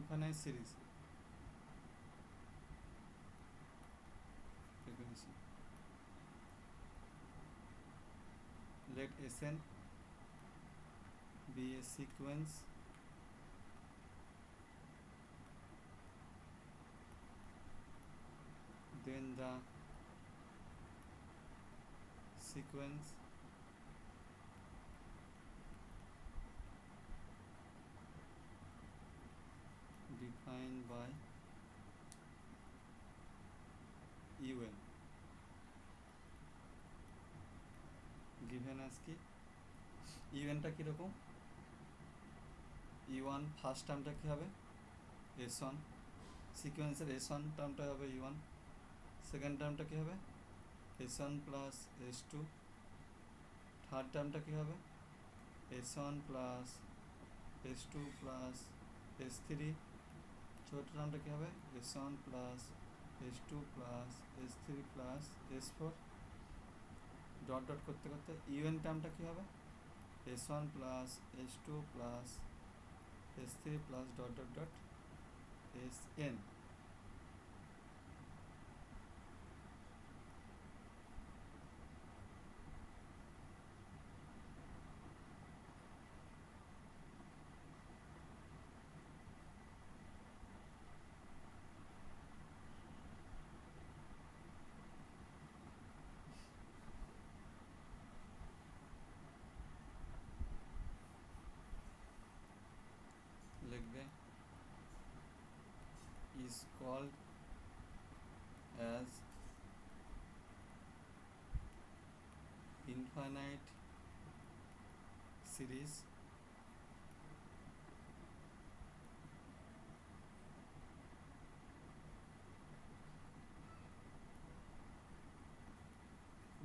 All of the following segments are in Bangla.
infinite series. Definition. Let Sn be a sequence then the sequence defined by un given as কি ইউএনটা কীরকম ইউ1 ফার্স্ট টার্মটা কী হবে S1 সিকোয়েন্সের S1 টার্মটা হবে ইউ1 সেকেন্ড টার্মটা কী হবে S1 প্লাস S2 থার্ড টার্মটা কী হবে S1 plus S2 plus S3 চতুর্থ টার্মটা কী হবে S1 plus S2 plus S3 plus S4 dot dot করতে করতে ইউএন টার্মটা কী হবে S1 plus S2 plus S3 plus dot dot dot Sn লিখবে is called as infinite series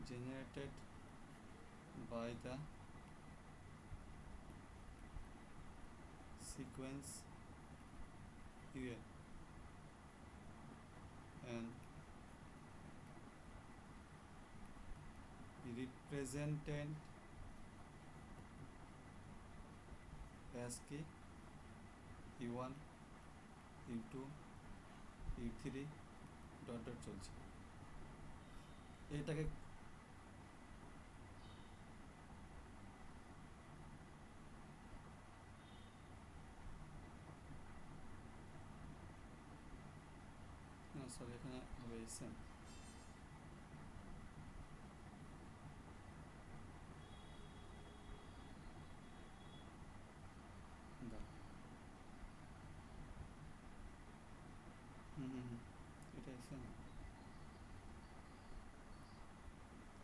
generated by the sequence un and represented as কি u1 u2 u3 dot dot চলছে এটাকে সরি এখানে হবে Sn এটা Sn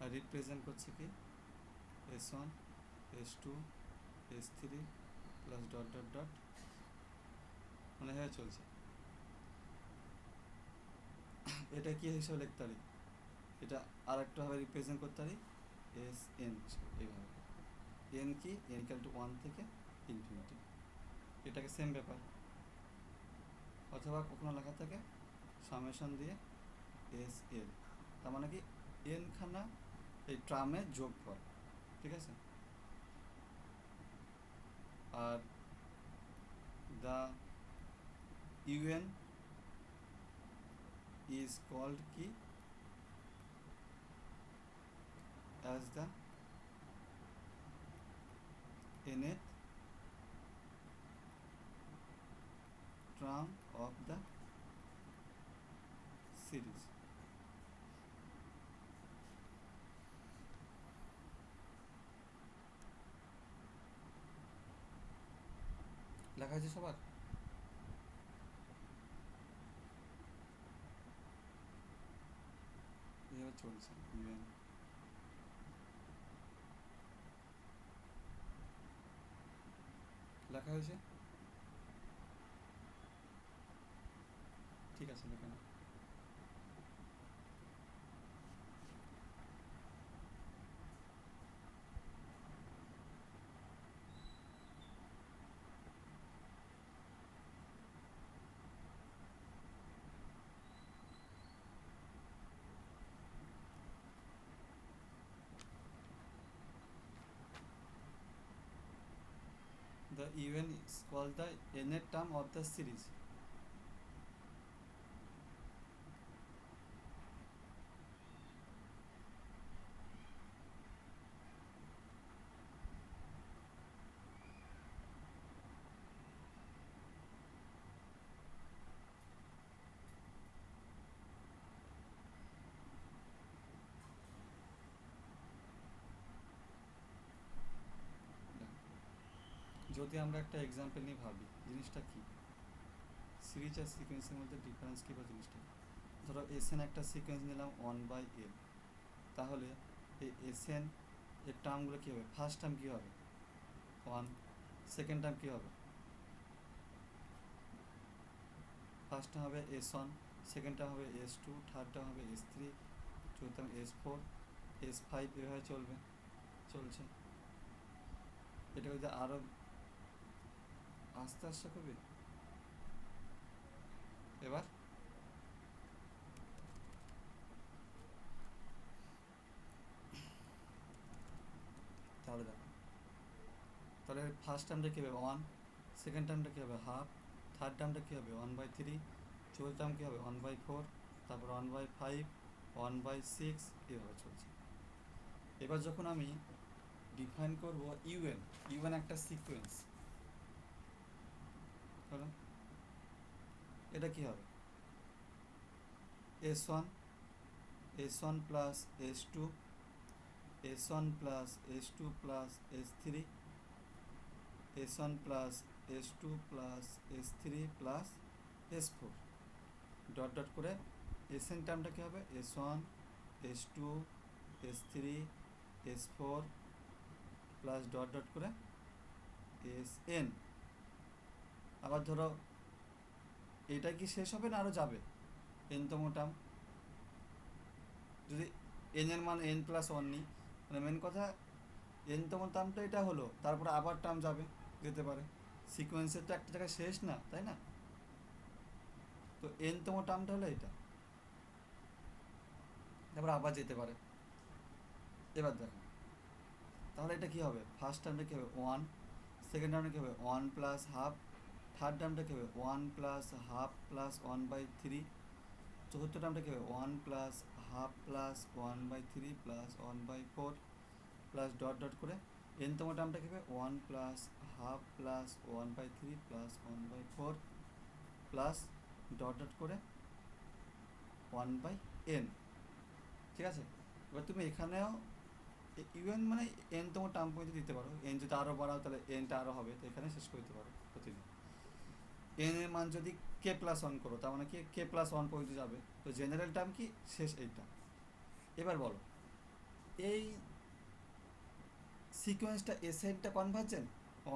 আর রিপ্রেজেন্ট করছে কি S1 S2 S3 plus dot dot dot মানে হয়ে চলছে এটা কি হিসাবে লিখতে পারি এটা আর একটাভাবে রিপ্রেজেন্ট করতে পারি Sn এইভাবে n কি n ইকুয়াল টু 1 থেকে ইনফিনিটি এটাকে সেম ব্যাপার অথবা কখনো লেখা থাকে সামেশন দিয়ে Sl তার মানে কি n খানা এই ট্রামের যোগফল ঠিক আছে are the un is called কি as the nth term of the series লেখা আছে সবার এবার চলছে un লেখা হয়েছে ঠিক আছে লেখা না the un is called the nth term of the series যদি আমরা একটা এক্সাম্পল নিয়ে ভাবি জিনিসটা কি, সিরিজ আর সিকোয়েন্সের মধ্যে ডিফারেন্স কী বা জিনিসটা কি। ধরো এসএন একটা সিকোয়েন্স নিলাম 1/n, তাহলে এই এসএন এর টার্মগুলো কী হবে, ফার্স্ট টার্ম কী হবে 1, সেকেন্ড টার্ম কী হবে, ফার্স্ট টার্ম হবে S1, সেকেন্ড টার্ম হবে S2, থার্ড টার্ম হবে S3, চতুর্থ টার্ম S4, S5, এভাবে চলছে। এটা যদি আরও আস্তে আস্তে করবে, এবার তাহলে দেখো, তাহলে ফার্স্ট টার্মটা কী হবে 1, সেকেন্ড টার্মটা কী হবে হাফ, থার্ড টার্মটা কী হবে 1/3, চতুর্থ টার্ম কী হবে 1/4, তারপর 1/5, 1/6, এভাবে চলছে। এবার যখন আমি ডিফাইন করব ইউএন একটা সিকোয়েন্স, হলো এটা কি হবে S1 plus S2, S1 plus S2 plus S3, S1 plus S2 plus S3 plus S4, dot dot করে এসএন টার্মটা কী হবে S1 S2 S3 S4 plus dot dot করে SN। আবার ধরো এটা কি শেষ হবে না আরও যাবে এনতম টার্ম, যদি এন এর মান n+1 নিই, মানে মেন কথা এনতম টার্মটা এটা হলো, তারপরে আবার টার্ম যেতে পারে, সিকোয়েন্সের তো একটা জায়গায় শেষ না, তাই না? তো এনতম টার্মটা হলো এটা, তারপরে আবার যেতে পারে। এবার দেখো তাহলে এটা কী হবে, ফার্স্ট টার্মটা কী হবে 1, সেকেন্ড টার্মটা কী হবে 1 প্লাস হাফ, থার্ড টার্মটা কী হবে 1 প্লাস হাফ প্লাস 1/3, চতুর্থ টার্মটা কী হবে 1 plus half plus 1/3 plus 1/4 plus dot dot করে এনতম টার্মটা কী হবে 1 plus half plus 1/3 plus 1/4 plus dot dot করে 1/n। ঠিক আছে, এবার তুমি এখানেও ইউএন মানে এনতম টার্ম পর্যন্ত দিতে পারো, এন যদি আরও বাড়াও তাহলে এনটা আরও হবে, তো এখানে শেষ করে দিতে পারো প্রতিদিন। এন এর মান যদি k+1 করো তার মানে কি k+1 পর্যন্ত যাবে, তো জেনারেল টার্ম কি শেষ এইটা। এবার বলো এই সিকোয়েন্সটা এসএনটা কনভার্জেন্ট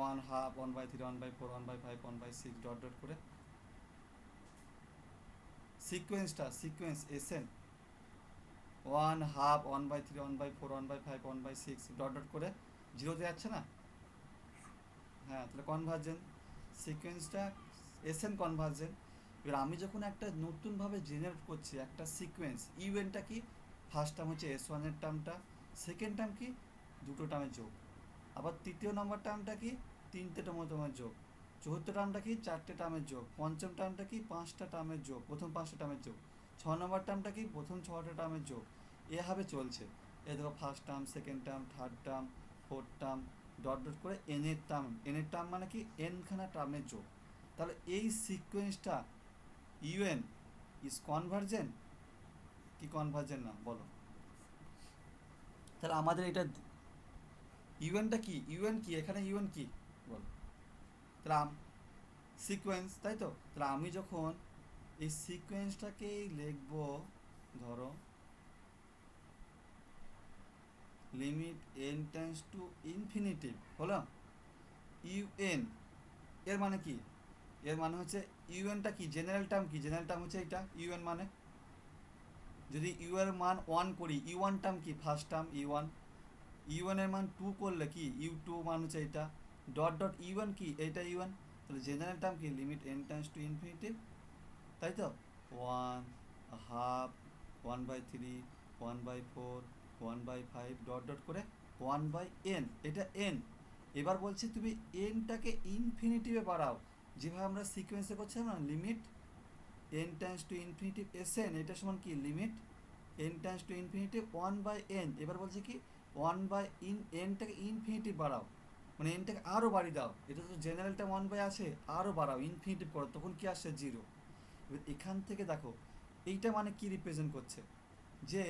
1 হাফ 1/3 1/4 1/5 1/6 ডট ডট করে sequence SN 1 half 1/3 1/4 1/5 1/6 dot dot করে জিরোতে যাচ্ছে না, হ্যাঁ তাহলে কনভার্জেন্ট সিকোয়েন্সটা এসএন কনভার্জেন্ট। এবার আমি যখন একটা নতুনভাবে জেনারেট করছি একটা সিকোয়েন্স, ইউএনটা কি ফার্স্ট টার্ম হচ্ছে S1 এর টার্মটা, সেকেন্ড টার্ম কি দুটো টার্মের যোগ, আবার তৃতীয় নম্বর টার্মটা কি তিনটে টার্মের যোগ, চতুর্থ টার্মটা কি চারটে টার্মের যোগ, পঞ্চম টার্মটা কি 5টা টার্মের যোগ, প্রথম 5টা টার্মের যোগ, 6 নম্বর টার্মটা কি প্রথম 6টা টার্মের যোগ, এভাবে চলছে। এ দেখো first term second term third term fourth term dot dot করে এনের টার্ম মানে কি এনখানা টার্মের যোগ। তাহলে এই সিকোয়েন্সটা ইউএন ইজ কনভার্জেন্ট কি কনভার্জেন্ট না বলো, তাহলে আমাদের এটা ইউএনটা কি, ইউএন কি এখানে ইউএন কি বলো, তাহলে সিকোয়েন্স তাই তো, তাহলে আমি যখন এই সিকোয়েন্সটাকেই লিখবো, ধরো limit n tends to infinitive হলো ইউএন, এর মানে কি, এর মানে হচ্ছে ইউএনটা কি জেনারেল টার্ম, কি জেনারেল টার্ম হচ্ছে এটা ইউএন মানে, যদি ইউ এর মান 1 করি ইউ1 টার্ম কি ফার্স্ট টার্ম ইউএন এর মান 2 করলে কি ইউ2 মান হচ্ছে এটা, ডট ডট ইউএন কি এইটা ইউএন, তাহলে জেনারেল টার্ম কি limit n tends to infinitive, তাই তো 1 হাফ 1/3 1/4 1/5 ডট ডট করে 1/n, এটা n। এবার বলছি তুমি এনটাকে ইনফিনিটিভে বাড়াও, যেভাবে আমরা সিকোয়েন্সে করছিলাম না limit n tends to infinity SN, এটা সমান কি limit n tends to infinity 1/n। এবার বলছে কি 1/n এনটাকে ইনফিনিটিভ বাড়াও, মানে এনটাকে আরও বাড়িয়ে দাও, এটা তো জেনারেলটা 1/, আছে আরও বাড়াও ইনফিনিটিভ করো, তখন কি আসছে 0। এবার এখান থেকে দেখো এইটা মানে কি রিপ্রেজেন্ট করছে, যে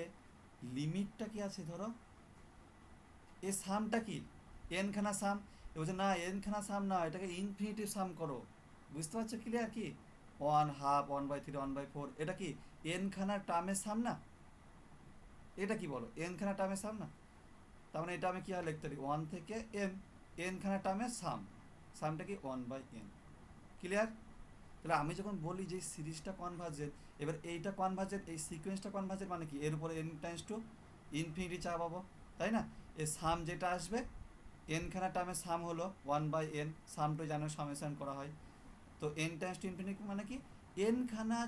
লিমিটটা কি আছে, ধরো এ সামটা কি এনখানা সাম, এ বলছে না এনখানা সাম না, এটাকে ইনফিনিটিভ সাম করো। বুঝতে পারছো ক্লিয়ার কি? 1/2, 1/3, 1/4, এটা কি এনখানা টার্মের সাম না? এটা কি বলো, এনখানা টার্মের সাম না? তার মানে এটা আমি কী হয় লিখতে পারি, 1 থেকে এন, এনখানা টার্মের সাম, সামটা কি 1/n। ক্লিয়ার? তাহলে আমি যখন বলি যে সিরিজটা কনভার্জেন্ট, এবার এইটা কনভার্জেন্ট, এই সিকোয়েন্সটা কনভার্জেন্ট মানে কি, এর উপরে n টাইমস টু ইনফিনিটি চা পাবো, তাই না? এর সাম যেটা আসবে, এনখানা টার্মের সাম হলো 1/n, সামটা জানো সামেশন করা হয়। তো n টাইমস টু ইনফিনিটি মানে কি, এনখানা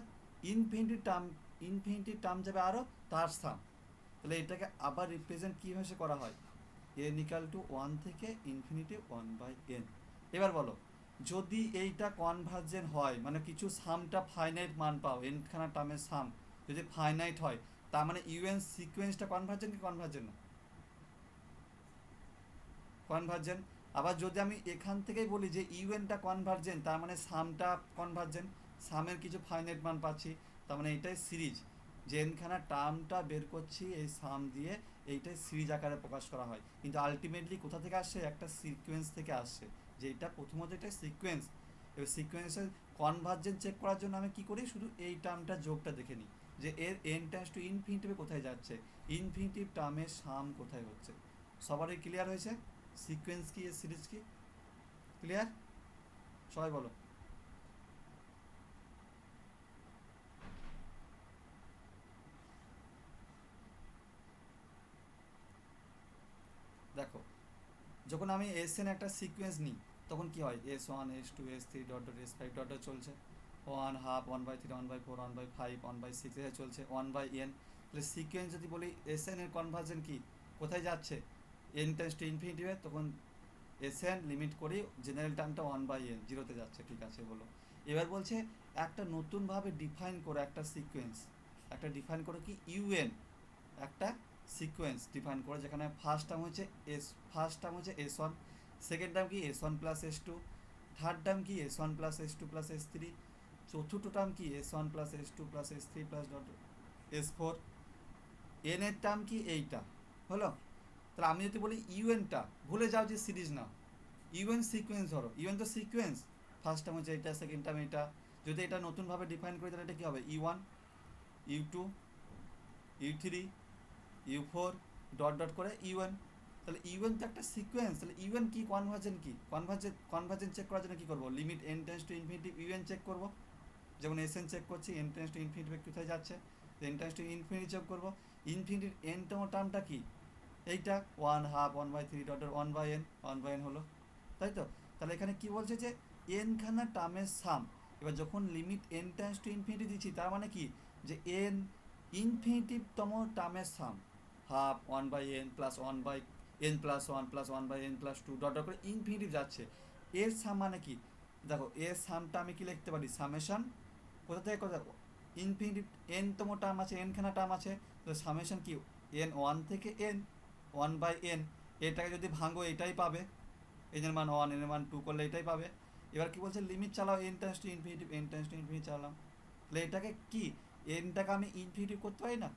ইনফিনিটি টার্ম যাবে আরও, তার সাম। তাহলে এটাকে আবার রিপ্রেজেন্ট কীভাবে করা হয়, n ইকাল টু 1 থেকে ইনফিনিটি 1/n। এবার বলো, যদি এইটা কনভার্জেন্ট হয়, মানে কিছু সামটা ফাইনাইট মান পাও, এনখানা টার্মের সাম যদি ফাইনাইট হয়, তার মানে ইউএন সিকোয়েন্সটা কনভার্জেন্ট কি কনভার্জেন্ট না? কনভার্জেন্ট। আবার যদি আমি এখান থেকেই বলি যে ইউএনটা কনভার্জেন্ট, তার মানে সামটা কনভার্জেন্ট, সামের কিছু ফাইনাইট মান পাচ্ছি, তার মানে এটাই সিরিজ। যে এনখানা টার্মটা বের করছি এই সাম দিয়ে, এইটাই সিরিজ আকারে প্রকাশ করা হয়। কিন্তু আলটিমেটলি কোথা থেকে আসছে, একটা সিকোয়েন্স থেকে আসছে, যে এটা প্রথমত এটা সিকোয়েন্স। এবার সিকোয়েন্সের কনভার্জেন্ট চেক করার জন্য আমি কী করি, শুধু এই টার্মটা যোগটা দেখে নিই, যে এর এন টাইমস টু ইনফিনিটিভে কোথায় যাচ্ছে, ইনফিনিটিভ টার্মের সাম কোথায় হচ্ছে। সবারই ক্লিয়ার হয়েছে সিকোয়েন্স কি, এর সিরিজ কি? ক্লিয়ার? সবাই বলো। দেখো, যখন আমি এসএন একটা সিকোয়েন্স নিই, তখন কি হয়, S1, S2, S3 dot dot S5 dot dot চলছে, 1/2, 1/3, 1/4, 1/5, 1/6 এ চলছে, 1/n। তাহলে সিকোয়েন্স যদি বলি এসএন এর কনভার্জন কি, কোথায় যাচ্ছে, n টেন্স টু ইনফিনিটিভে, তখন এসএন লিমিট করি, জেনারেল টার্মটা 1/n, জিরোতে যাচ্ছে, ঠিক আছে বলো। এবার বলছে একটা নতুনভাবে ডিফাইন করো একটা সিকোয়েন্স, একটা ডিফাইন করো কি ইউএন, একটা সিকোয়েন্স ডিফাইন করে, যেখানে ফার্স্ট টার্ম হচ্ছে S1, সেকেন্ড টার্ম কি S1 plus S2, third term কি S1 plus S2 plus S3, চতুর্থ টার্ম কি S1 plus S2 plus S3 plus dot S4, N এর টার্ম কি এইটা হলো। তাহলে আমি যদি বলি ইউএনটা, ভুলে যাও যে সিরিজ না, ইউএন সিকোয়েন্স ধরো, ইউএন তো সিকোয়েন্স, ফার্স্ট টার্ম হচ্ছে এটা, সেকেন্ড টার্ম এটা। যদি এটা নতুনভাবে ডিফাইন করি, তাহলে এটা কী হবে, U1, U2, U3, U4 dot dot করে ইউএন। তাহলে ইউএন তো একটা সিকোয়েন্স, তাহলে ইউএন কি কনভার্জেন্ট, কি কনভার্জেন্ট চেক করার জন্য কী করবো, limit n tends to infinity UN check করবো। যেমন এসএন চেক করছি, n টেন্স টু ইনফিনিটি কোথায় যাচ্ছে, n tends to infinity check করবো। ইনফিনিটির এনতম টার্মটা কি, এইটা 1/2, 1/3 ডট 1/n হলো, তাই তো? তাহলে এখানে কি বলছে যে এনখানা টার্মের সাম। এবার যখন limit n tends to infinity দিচ্ছি, তার মানে কি, যে n ইনফিনিটিভতম টার্মের সাম, 1/2, 1/n plus 1/n plus 1 plus 1/n plus 2 dot dot করে ইনফিনিটিভ যাচ্ছে। এর সাম মানে কি, দেখো এর সামটা আমি কি লিখতে পারি, সামেশন, কোথা থেকে কোথা, ইনফিনিটিভ এনতম টার্ম আছে, এনখানা টার্ম আছে, তো সামেশন কি n1 থেকে n, 1/n, এটাকে যদি ভাঙো এটাই পাবে, n এর মান 1, n এর মান 2 করলে এটাই পাবে। এবার কি বলছে, লিমিট চালাও n times to infinitive, n times to infinity চালাম, তাহলে এটাকে কি, এনটাকে আমি ইনফিনিটিভ করতে পারি না,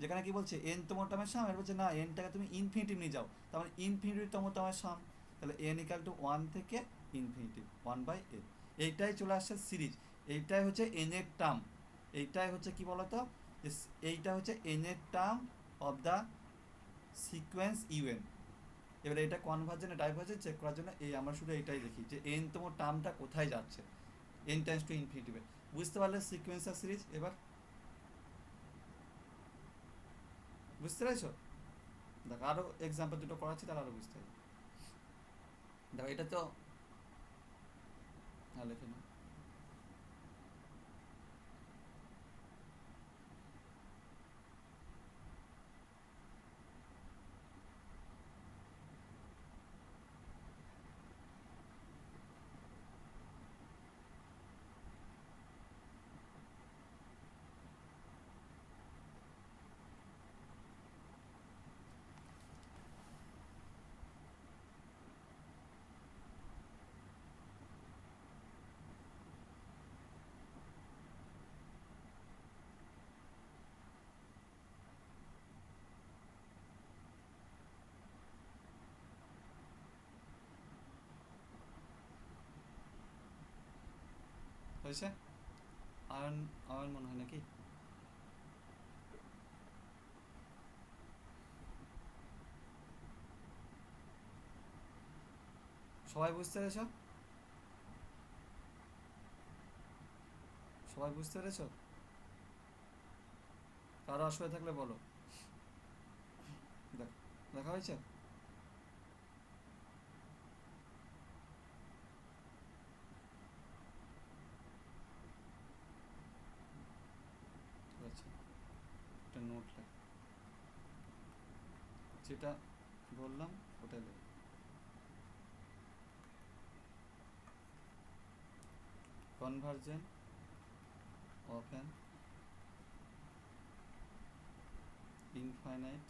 যেখানে কি বলছে এন তম টার্মের সাম, এর বলছে না এনটাকে তুমি ইনফিনিটিভ নিয়ে যাও, তার মানে ইনফিনিটিভতম টার্মের সাম। তাহলে n ইকাল টু 1 থেকে ইনফিনিটিভ 1/n, এইটাই চলে আসছে সিরিজ। এইটাই হচ্ছে n এর টার্ম, এইটাই হচ্ছে কি বলতো, এইটা হচ্ছে n এর term of the sequence UN. এবার এটা কনভার্জেন্ট ডাইভার্জেন্ট চেক করার জন্য এই আমরা শুধু এইটাই দেখি, যে n তম টার্মটা কোথায় যাচ্ছে, n টেন্স টু ইনফিনিটিভে। বুঝতে পারলে সিকোয়েন্স আর সিরিজ? এবার বুঝতে পেরেছো? দেখো আরও এক্সাম্পল দুটো করাচ্ছি, তাহলে আরও বুঝতে হবে। দেখো এটা তো, হ্যাঁ লেখে নাও। হয়েছে? আয়ন আয়ন মনে হয় নাকি? সবাই বুঝতে পেরেছ? সবাই বুঝতে পেরেছ? কারো অসুবিধা থাকলে বলো। দেখা হয়েছে? আচ্ছা, একটা নোট লাগ, যেটা বললাম ওটাই দেবে। কনভার্জেন অফ অ্যান ইনফাইনাইট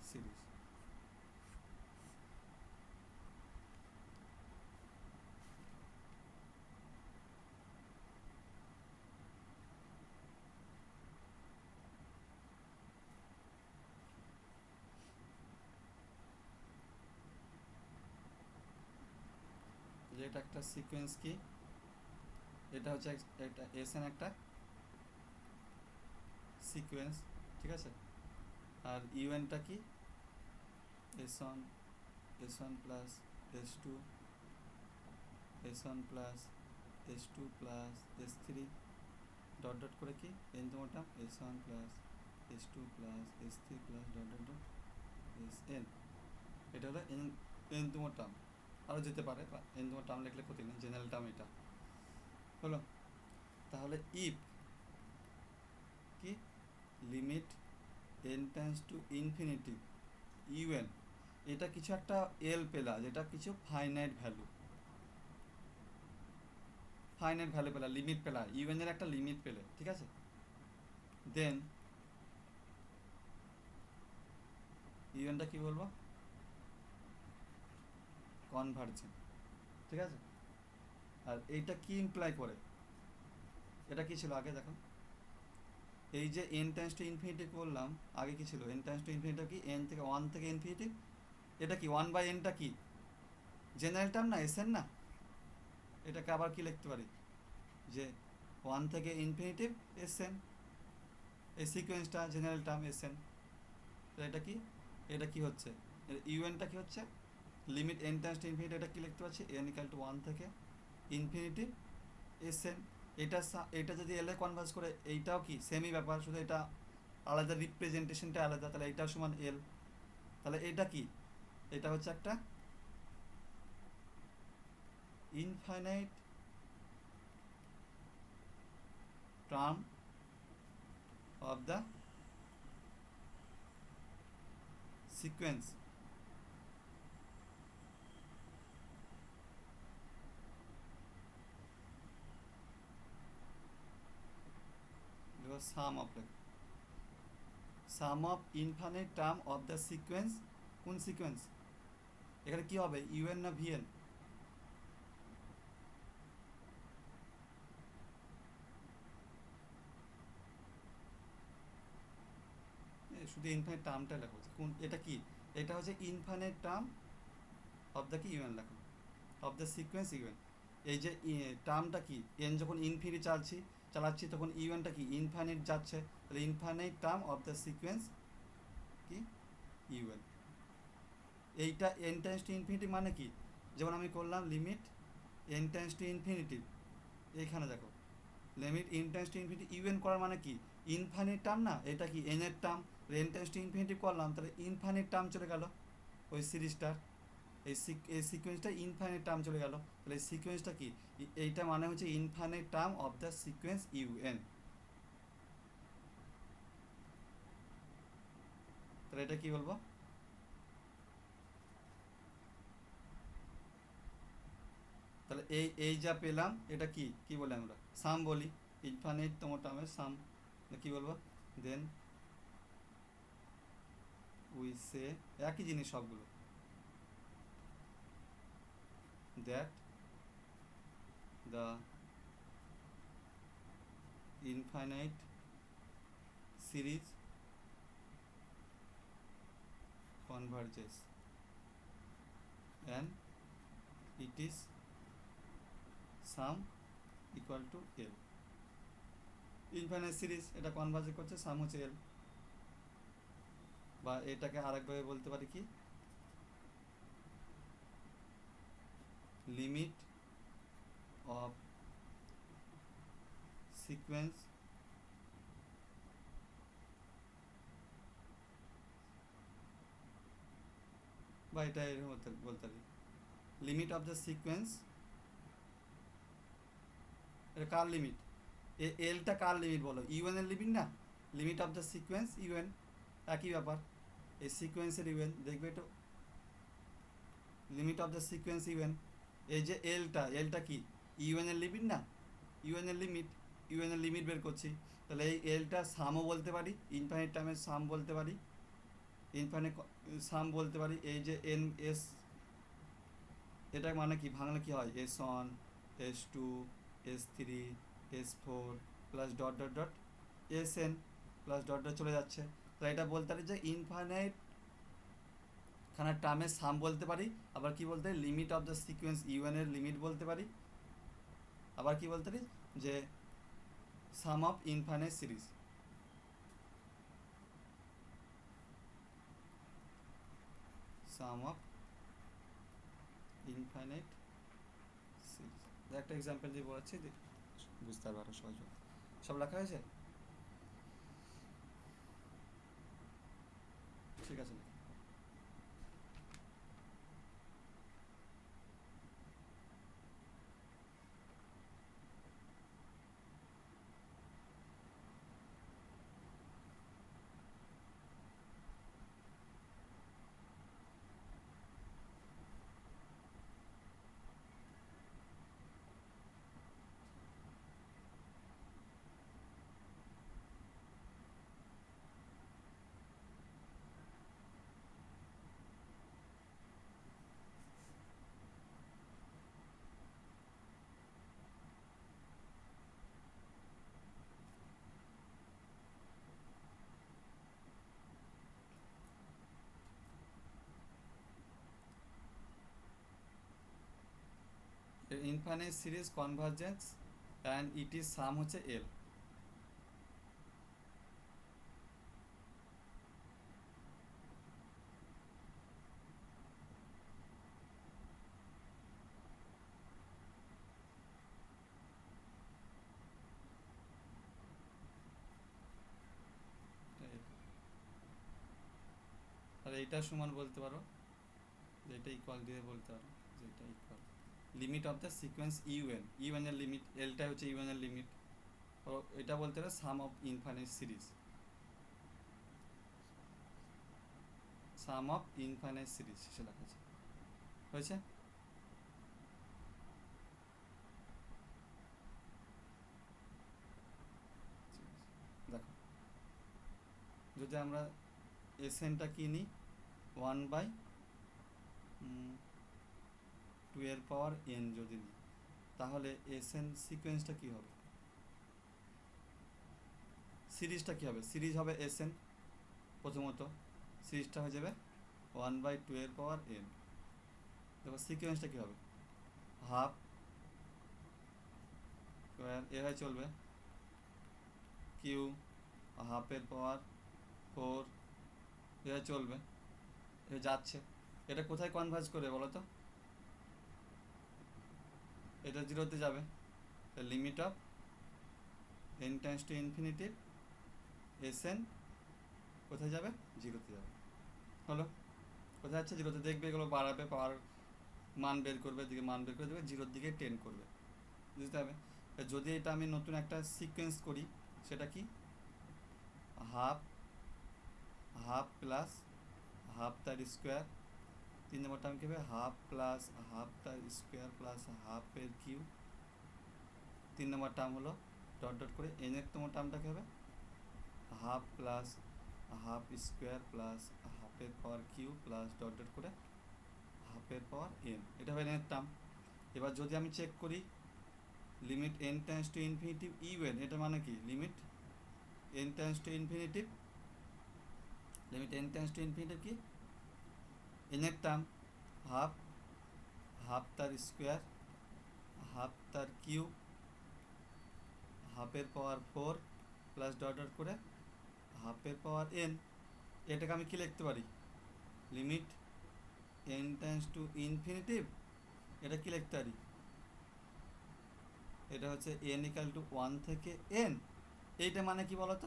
সিরিজ। এটা একটা সিকোয়েন্স কি, এটা হচ্ছে একটা এসএন একটা সিকোয়েন্স, ঠিক আছে? আর ইউএনটা কি, S one S one plus S two S one plus S two plus এস3 ডট ডট করে কি এনতমটা এস1 প্লাস এস2 প্লাস এস3 plus dot dot dot S N. এটা হলো এনতম টার্ম, আরও যেতে পারে, বা এনতম টার্ম লিখলে ক্ষতি নেই, জেনারেল টার্ম এটা হলো। তাহলে ইফ কি limit N tends to infinity UN, এটা কিছু একটা এল পেলা, যেটা কিছু ফাইনাইট ভ্যালু, ফাইনাইট ভ্যালু পেলা, লিমিট পেলা, ইউএন এর একটা লিমিট পেলে, ঠিক আছে? দেন ইউএনটা কি বলবো, কনভার্জেন্ট, ঠিক আছে? আর এইটা কি ইমপ্লাই করে, এটা কি ছিল আগে দেখো, এই যে এন টেন্ডস টু ইনফিনিটি করলাম, আগে কি ছিল, এন টেন্ডস টু ইনফিনিটি কি, এন থেকে 1 থেকে ইনফিনিটি, এটা কি 1/nটা কি জেনারেল টার্ম না, এসএন না? এটাকে আবার কি লিখতে পারি, যে 1 থেকে ইনফিনিটিভ এসএন, এই সিকোয়েন্সটা জেনারেল টার্ম এসএন। তো এটা কি, এটা কি হচ্ছে, ইউএনটা কি হচ্ছে, limit N tends to infinity, এটা কি লিখতে পাচ্ছি, এন ইকুয়াল টু 1 থেকে ইনফিনিটিভ এসএন। এটা যদি এল এ কনভার্স করে, এইটাও কি সেমই ব্যাপার, শুধু এটা আলাদা, রিপ্রেজেন্টেশনটা আলাদা, তাহলে এইটাও সমান এল। তাহলে এটা কি, এটা হচ্ছে একটা infinite term of the sequence, sum of infinite term of the sequence, কোন সিকোয়েন্স, এখানে কি হবে, ইউএন না ভিএন? শুধু ইনফাইনাইট টার্মটা লেখো, কোন এটা কি, এটা হচ্ছে ইনফাইনাইট টার্ম অফ দ্য কি ইউএন লেখো, অফ দ্য সিকোয়েন্স ইউএন। এই যে টার্মটা কি, এন যখন ইনফিনিটি চালাচ্ছি তখন ইউএনটা কি ইনফাইনাইট যাচ্ছে, তাহলে infinite term of the sequence কি ইউএন। এইটা এন টেন্ডস টু ইনফিনিটি মানে কি, যেমন আমি করলাম limit N tends to infinity, এইখানে দেখো limit N tends to infinity UN করার মানে কি, ইনফাইনাইট টার্ম না, এটা কি এন এর term, N tends to infinity করলাম, তাহলে ইনফাইনাইট টার্ম চলে গেল ওই সিরিজটার, এই সিকোয়েন্সটা ইনফাইনাইট টার্ম চলে গেল, তাহলে এই সিকোয়েন্সটা কি, এইটা মানে হচ্ছে infinite term of the sequence UN. তাহলে এটা কি বলবো, তাহলে এই যা পেলাম এটা কি কি বলে আমরা সাম বলি, ইনফাইনাইট তোমার টার্মের সাম, কি বলবো, দেন উই সে, একই জিনিস সবগুলো, that the infinite series converges and it is some equal to L. Infinite series এটা কনভার্জ করছে, সাম হচ্ছে এল। বা এটাকে আরেকভাবে বলতে পারি কি, লিমিট অফ সিকোয়েন্স বা এটা এরকম বলতে পারি, লিমিট অফ দ্য সিকোয়েন্স। এটা কার লিমিট? এলটা কার লিমিট বলো? ইউএন এর লিমিট না? Limit of the sequence UN, একই ব্যাপার। এই সিকোয়েন্সের ইউএন দেখবে একটু, limit of the sequence UN. এই যে এলটা কি ইউএন এর লিমিট না? ইউএন এর লিমিট বের করছি, তাহলে এই এলটা সামও বলতে পারি, ইনফাইনাইট টাইমের সাম বলতে পারি, ইনফাইনাইট সাম বলতে পারি। এই যে এন এস, এটা মানে কি ভাঙলে কি হয়? S1 S2 S3 S4 plus dot dot dot Sn plus dot dot চলে যাচ্ছে। তাই এটা বলতে পারি যে ইনফাইনাইট খানা টার্মের সাম বলতে পারি। আবার কি বলতে পারি? Limit of the sequence U N এর লিমিট বলতে পারি। আবার কি বলতে পারি? যে sum of infinite series. Sum of infinite series. একটা এক্সাম্পল দিয়ে বলাচ্ছি, বুঝতে পারবো আরো সহজ। সব লেখা হয়েছে? ঠিক আছে। Infinite series convergence and it is some হচ্ছে এল। আর এইটা সমান বলতে পারো, যেটা ইকুয়াল দিয়ে বলতে পারো, যেটা equal limit of the sequence U N এর লিমিট, এলটা হচ্ছে ইউএন এর লিমিট। এটা বলতে পারো sum of infinite series, sum of infinite series সে লেখা আছে। হয়েছে? দেখো, যদি আমরা এসএনটা কি নিই 1/2 যদি নিই, তাহলে এসএন সিকোয়েন্সটা কি হবে? সিরিজটা কি হবে? সিরিজ হবে এসএন, প্রথমত সিরিজটা হয়ে যাবে 1/2 দেখো সিকোয়েন্সটা কি হবে? হাফ স্কোয়ার এভাবে চলবে, কিউ 1/4 এভাবে চলবে, এ যাচ্ছে। এটা কোথায় কনভার্জ করে বলো তো? এটা জিরোতে যাবে। Limit of n tends to infinity SN কোথায় যাবে? জিরোতে যাবে। হলো? কোথায় যাচ্ছে? জিরোতে। দেখবে এগুলো বাড়াবে, পাওয়ার মান বের করবে, দিকে মান বের করে দেবে, জিরোর দিকে টেন্ড করবে, বুঝতে হবে। যদি এটা আমি নতুন একটা সিকোয়েন্স করি, সেটা কি? হাফ হাফ প্লাস হাফ তার স্কোয়ার, 3 নম্বর টার্ম কী হবে? হাফ প্লাস হাফ তার স্কোয়ার প্লাস হাফের কিউ, 3 নম্বর টার্ম হলো ডট ডট করে। এনের তোমার টার্মটা কী হবে? Half plus half square plus হাফের power cube plus dot dot করে হাফের পাওয়ার এন, এটা হবে এনের টার্ম। এবার যদি আমি চেক করি limit n tends to infinitive UN, এটা মানে কি? Limit n tends to infinitive, limit n tends to infinitive কি? এনের টার্ম হাফ তার স্কোয়ার হাফ তার কিউব হাফের পাওয়ার 4 প্লাস ডট ডট করে হাফের পাওয়ার n। এটাকে আমি কি লিখতে পারি, limit n tends to infinitive, এটা কি লিখতে পারি, এটা হচ্ছে n ইকাল টু 1 থেকে n। এইটা মানে কি বলতো,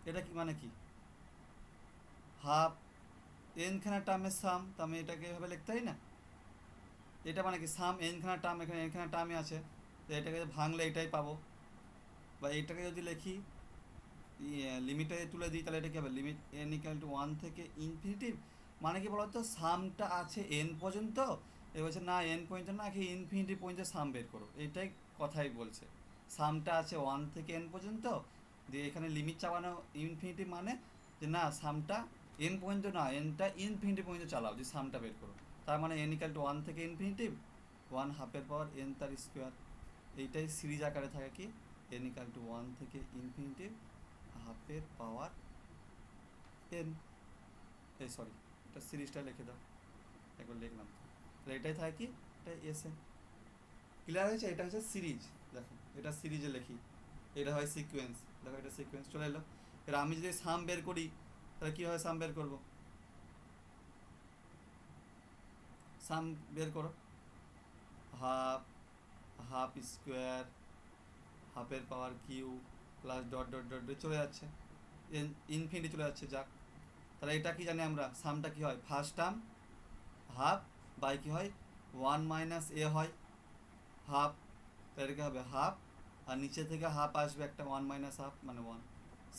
এটা কি মানে কি, হাফ n খানা টার্মের সাম, তো আমি এটাকে এভাবে লিখতে পারি না। এটা মানে কি সাম n খানা টার্ম, এখানে n খানা টার্মই আছে, তো এটাকে ভাঙলে এটাই পাবো। বা এটাকে যদি লিখি লিমিটটা তুলে দিই, তাহলে এটা কী হবে, লিমিট n ইকাল টু 1 থেকে ইনফিনিটিভ। মানে কি বলতো, সামটা আছে n পর্যন্ত, এ বলছে না n পর্যন্ত না, কি ইনফিনিটি পর্যন্ত সাম বের করো, এটাই কথাই বলছে। সামটা আছে 1 থেকে n পর্যন্ত, দিয়ে এখানে লিমিট চালানো ইনফিনিটি, মানে যে না সামটা n পর্যন্ত না, nটা ইনফিনিটি পর্যন্ত চালাও, যে সামটা বের করো। তার মানে n ইকাল টু 1 থেকে ইনফিনিটিভ 1 হাফের পাওয়ার n তার স্কোয়ার। এইটাই সিরিজ আকারে থাকে কি, n ইকাল টু 1 থেকে ইনফিনিটিভ হাফের পাওয়ার n। এই সরি, এটা সিরিজটা লিখে দাও, একবার লিখলাম, তাহলে এটাই থাকে কি, এটা এস এন। ক্লিয়ার হয়েছে, এটা হচ্ছে সিরিজ। দেখো এটা সিরিজে লিখি, এটা হয় সিকোয়েন্স, দেখো এটা সিকোয়েন্স চলে এলো। এবার আমি যদি সাম বের করি, তাহলে কীভাবে সাম বের করবো, সাম বের করো, হাফ হাফ স্কোয়ার হাফের power cube plus dot dot dot চলে যাচ্ছে, ইনফিনিটি চলে যাচ্ছে, যাক। তাহলে এটা কি জানি আমরা, সামটা কি হয়, ফার্স্ট টার্ম হাফ বাই কি হয় 1 মাইনাস এ হয় হাফ, তাহলে কি হবে হাফ, আর নিচে থেকে হাফ আসবে একটা 1 মাইনাস হাফ মানে 1,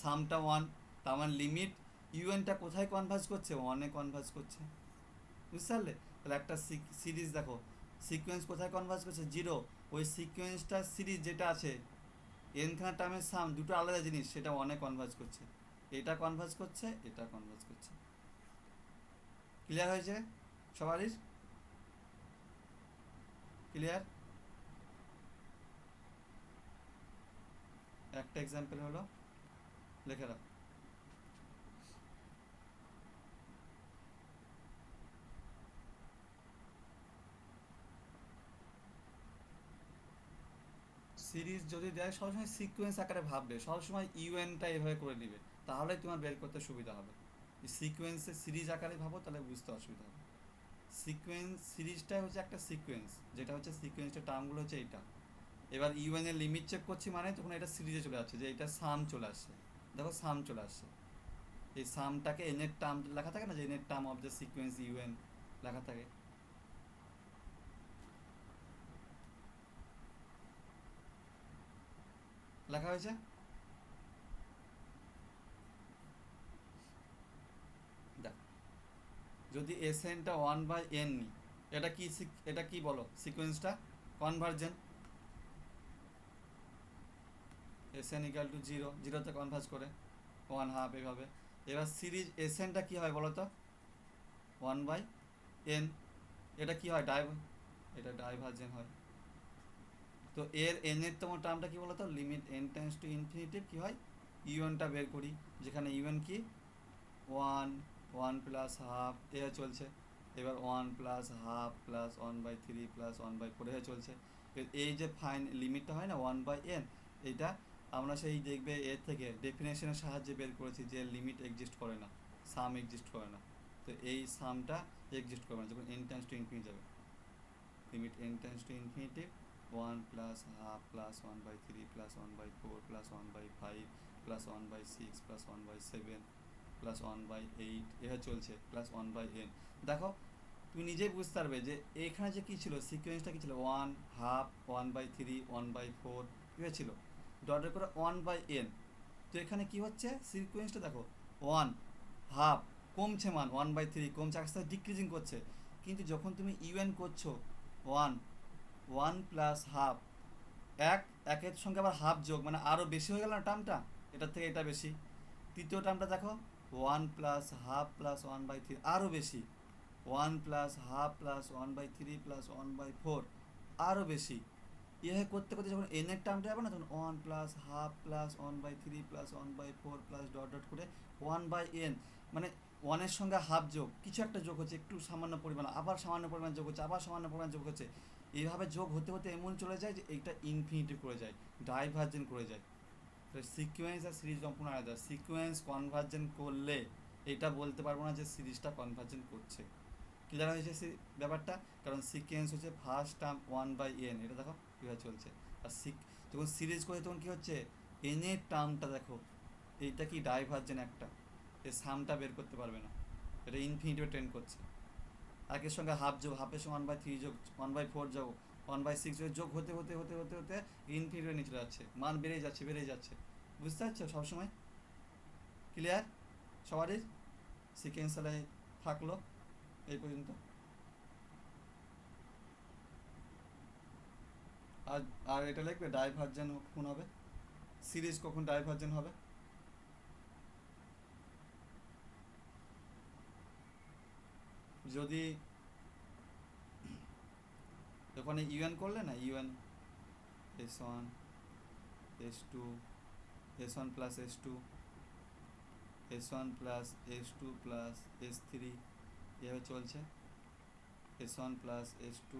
সামটা 1, তার মানে লিমিট ইউএনটা কোথায় কনভার্জ করছে, 1 এ কনভার্জ করছে, বুঝতে পারলে। তাহলে একটা সিরিজ দেখো, সিকোয়েন্স কোথায় কনভার্জ করছে, 0, ওই সিকোয়েন্সটা সিরিজ যেটা আছে এনখানা টার্মের সাম দুটো আলাদা জিনিস, সেটা 1 এ কনভার্জ করছে, এটা কনভার্জ করছে, এটা কনভার্জ করছে। ক্লিয়ার হয়েছে সবারই, ক্লিয়ার। একটা এক্সাম্পল হলো, লিখে রাখ, সিরিজ যদি দেয় সবসময় সিকোয়েন্স আকারে ভাববে, সবসময় ইউএনটা এভাবে করে নিবে, তাহলে তোমার বের করতে সুবিধা হবে। সিকোয়েন্সে সিরিজ আকারে ভাবো, তাহলে বুঝতে অসুবিধা হবে। সিকোয়েন্স সিরিজটাই হচ্ছে একটা সিকোয়েন্স, যেটা হচ্ছে সিকোয়েন্সের টার্মগুলো হচ্ছে এইটা। এবার ইউএন এর লিমিট চেক করছি, মানে তখন এটা সিরিজে চলে আসছে, যে এটা সাম চলে আসছে, দেখো সাম চলে আসছে। এই সামটাকে এন এর টার্ম লেখা থাকে না, যে এন এর term of the sequence UN লেখা থাকে। লেখা হয়েছে, দেখ যদি এস এনটা 1 বাই এন নিই, এটা কি এটা কি বলো, সিকোয়েন্সটা convergent, S N equal to 0, 0তে কনভার্জ করে 1 হাফ এভাবে। এবার সিরিজ এস এনটা কী হয় বলো তো, 1 বাই এন, এটা কি হয় এটা ডাইভার্জেন্ট হয়। তো এর এন এর তোমার টার্মটা কি বলো তো, limit N tends to infinitive কী হয়, ইউএনটা বের করি, যেখানে ইউএন কি 1 1 প্লাস হাফ এ চলছে, এবার 1 প্লাস হাফ প্লাস 1/3 প্লাস 1/4 এ চলছে। এই যে ফাইন লিমিটটা হয় না 1 বাই এন, এইটা আমরা সেই দেখবে এর থেকে ডেফিনেশনের সাহায্যে বের করেছি, যে লিমিট এক্সিস্ট করে না, সাম এক্সিস্ট করে না। তো এই সামটা এক্সিস্ট করবে না যখন এন টেন্ডস টু ইনফিনিটি যাবে, limit N tends to infinity 1 plus half plus 1/3 plus 1/4 plus 1/5 plus 1/6 plus 1/7 plus 1/8 এভাবে চলছে, প্লাস 1/n। দেখো তুমি নিজেই বুঝতে পারবে যে এখানে যে কী ছিল, সিকোয়েন্সটা কী ছিল, 1 হাফ 1/3 1/4 এভাবে ছিল, ডটের করে 1/n। তো এখানে কি হচ্ছে, সিকোয়েন্সটা দেখো 1 হাফ কমছে, মান 1/3 কমছে, আস্তে আস্তে ডিক্রিজিং করছে। কিন্তু যখন তুমি ইউএন করছো 1 1 প্লাস হাফ, একের সঙ্গে আবার হাফ যোগ, মানে আরও বেশি হয়ে গেল না টার্মটা, এটার থেকে এটা বেশি। তৃতীয় টার্মটা দেখো 1 প্লাস হাফ প্লাস 1/3, আরও বেশি, 1 প্লাস হাফ প্লাস 1/3 প্লাস 1/4, আরও বেশি। এভাবে করতে করতে যখন এন এর টার্মটা যাবে না, তখন 1 plus half plus 1/3 plus 1/4 plus dot dot করে 1/n। মানে ওয়ানের সঙ্গে হাফ যোগ কিছু একটা যোগ হচ্ছে একটু সামান্য পরিমাণ, আবার সামান্য পরিমাণ যোগ হচ্ছে, আবার সামান্য পরিমাণ যোগ হচ্ছে, এইভাবে যোগ হতে হতে এমন চলে যায় যে এইটা ইনফিনিটি করে যায়, ডাইভার্জেন্ট করে যায়। সিকোয়েন্স আর সিরিজ সম্পূর্ণ আলাদা। সিকোয়েন্স কনভার্জেন্ট করলে এটা বলতে পারবো না যে সিরিজটা কনভার্জেন্ট করছে। ক্লিয়ার হয়েছে ব্যাপারটা? কারণ সিকোয়েন্স হচ্ছে ফার্স্ট টার্ম 1/n, এটা দেখো কীভাবে চলছে। আর যখন সিরিজ করে তখন কী হচ্ছে, এনের টার্মটা দেখো, এইটা কি ডাইভার্জেন্ট একটা, এই সামটা বের করতে পারবে না, এটা ইনফিনিটিভ ট্রেন্ড করছে। একের সঙ্গে হাফ যোগ, হাফের সঙ্গে 1/3 যোগ, 1/4 যোগ, 1/6 যোগ হতে হতে হতে হতে হতে ইনফিনিটিভ নিয়ে চলে যাচ্ছে, মান বেড়ে যাচ্ছে বেড়ে যাচ্ছে। বুঝতে পারছো সবসময়? ক্লিয়ার সবারই? সিকোয়েন্সিয়ালে থাকলো এই পর্যন্ত। আর আর এটা লিখবে ডাইভার্জেন্ট কখন হবে, সিরিজ কখন ডাইভার্জেন্ট হবে। যদি ওখানে ইউএন করলে না, UN S1 S2 S1 plus S2 S1 plus S2 plus S3 এভাবে চলছে, S1 plus S2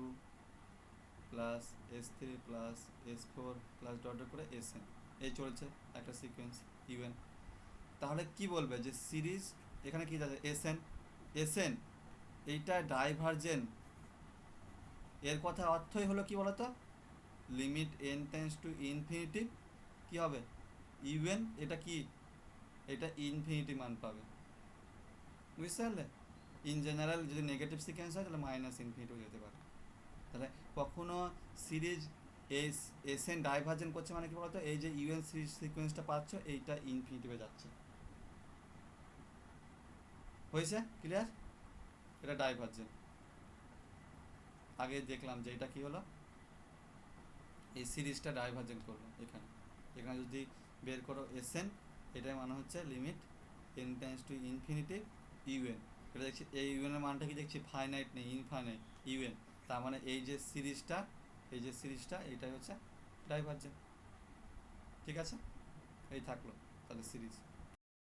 plus S3 plus S4 plus dot করে Sn, এই চলছে একটা সিকোয়েন্স ইউএন। তাহলে কি বলবে যে সিরিজ এখানে কি যাচ্ছে এসএন এইটা ডাইভার্জেন্ট, এর কথা অর্থই হলো কি বলতো, limit n tends to infinity কি হবে ইউএন, এটা কি, এটা ইনফিনিটি মান পাবে। বুঝতে পারলে? ইন জেনারেল যদি নেগেটিভ সিকোয়েন্স হয় তাহলে মাইনাস ইনফিনিটি যেতে পারে। তাহলে কখনো সিরিজ এসএন ডাইভার্জেন্ট করছে মানে কি বলতো, এই যে ইউএন সিরিজ সিকোয়েন্সটা পাচ্ছ এইটা ইনফিনিটিভে যাচ্ছে। হয়েছে ক্লিয়ার? এটা ডাইভার্জেন্ট। আগে দেখলাম যে এটা কি হলো, এই সিরিজটা ডাইভার্জেন্ট করলো। এখানে এখানে যদি বের করো এসএন, এটাই মানে হচ্ছে limit n tends to infinity UN. এটা দেখছি এই ইউএনের মানটা কি দেখছি, ফাইনাইট নেই, ইনফাইনাইট ইউএন। তার মানে এই যে সিরিজটা এইটাই হচ্ছে ডাইভার্জেন্ট। ঠিক আছে, এই থাকলো তাহলে সিরিজ।